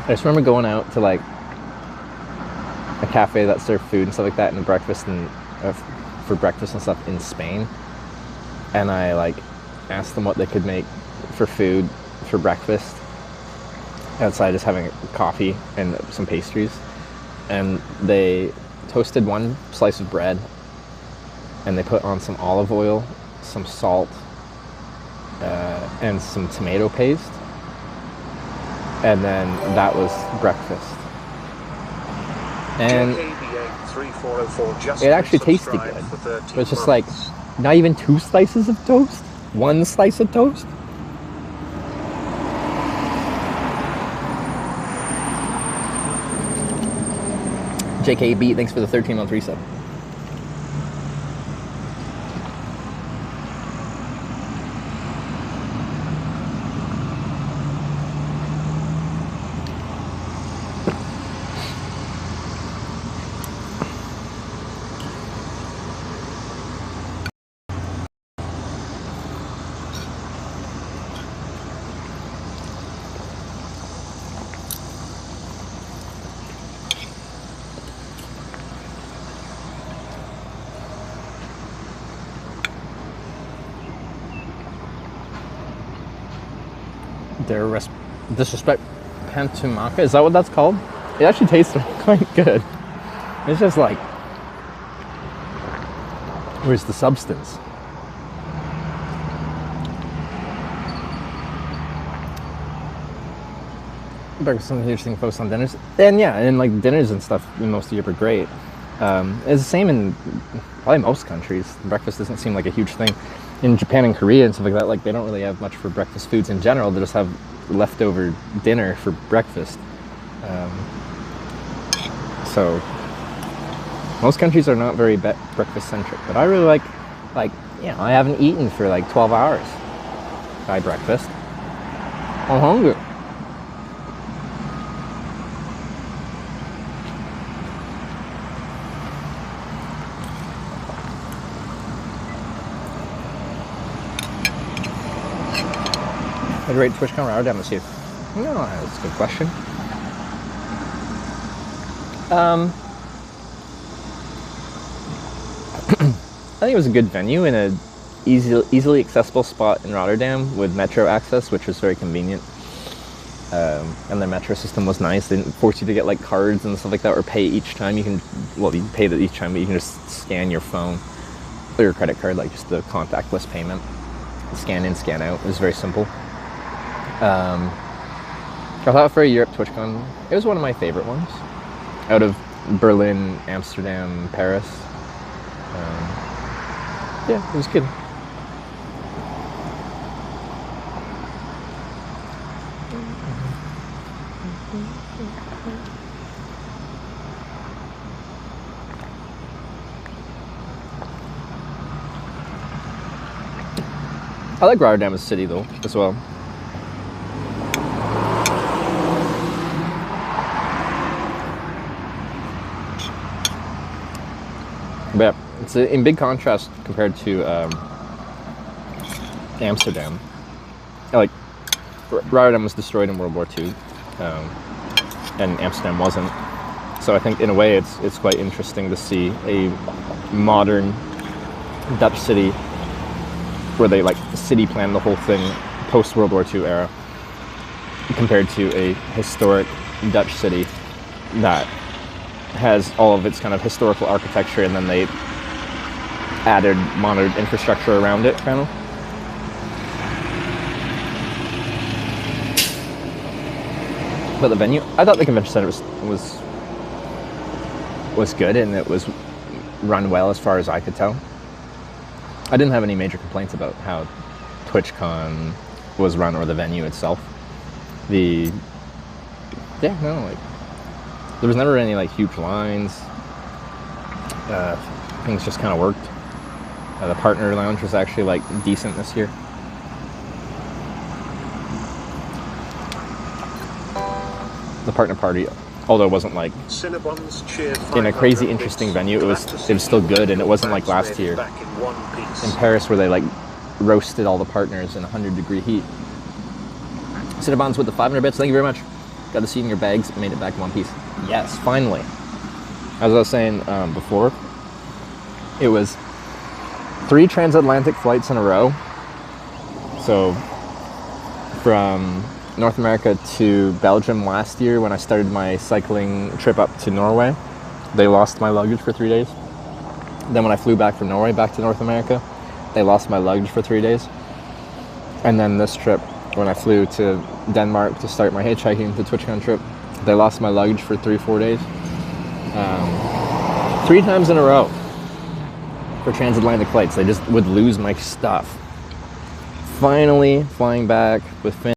I just remember going out to like a cafe that served food and stuff like that, and breakfast and for breakfast and stuff in Spain. And I like asked them what they could make for food for breakfast outside, just having coffee and some pastries. And they toasted one slice of bread, and they put on some olive oil, some salt, and some tomato paste. And then that was breakfast. And it actually tasted good. But it's just like, not even 2 slices of toast? 1 slice of toast? JKB, thanks for the 13-month reset. Disrespect Pantumaca, is that what that's called? It actually tastes quite good. It's just like, where's the substance? Breakfast is a huge thing focused on dinners. And yeah, and like dinners and stuff in most of Europe are great. It's the same in probably most countries. Breakfast doesn't seem like a huge thing. In Japan and Korea and stuff like that, like they don't really have much for breakfast foods in general. They just have leftover dinner for breakfast. So most countries are not very breakfast centric, but I really like, I haven't eaten for like 12 hours by breakfast. I'm hungry. I'd rate TwitchCon Rotterdam this year. No, that's a good question. I think it was a good venue in a easily accessible spot in Rotterdam with metro access, which was very convenient. And their metro system was nice. They didn't force you to get like cards and stuff like that or pay each time. You pay each time, but you can just scan your phone or your credit card, like just the contactless payment. Scan in, scan out. It was very simple. I thought for a Europe TwitchCon, it was one of my favorite ones. Out of Berlin, Amsterdam, Paris. Yeah, it was good. I like Rotterdam as a city though, as well. But it's in big contrast compared to Amsterdam. Like, Rotterdam was destroyed in World War II, and Amsterdam wasn't. So I think in a way it's quite interesting to see a modern Dutch city where they like city planned the whole thing post World War II era compared to a historic Dutch city that has all of its kind of historical architecture, and then they added modern infrastructure around it, kind of. But the venue, I thought the convention center was good, and it was run well as far as I could tell. I didn't have any major complaints about how TwitchCon was run or the venue itself. There was never any like huge lines. Things just kind of worked. The partner lounge was actually like decent this year. The partner party, although it wasn't like in a crazy interesting venue, it was still good, and it wasn't like last year in Paris where they like roasted all the partners in 100-degree heat. Cinnabons with the 500 bits, thank you very much. Got a seat in your bags. Made it back in one piece. Yes, finally. As I was saying before, it was 3 transatlantic flights in a row. So from North America to Belgium last year when I started my cycling trip up to Norway, they lost my luggage for 3 days. Then when I flew back from Norway back to North America, they lost my luggage for 3 days. And then this trip, when I flew to Denmark to start my hitchhiking to TwitchCon trip, they lost my luggage for 3-4 days. 3 times in a row for transatlantic flights. They just would lose my stuff. Finally flying back with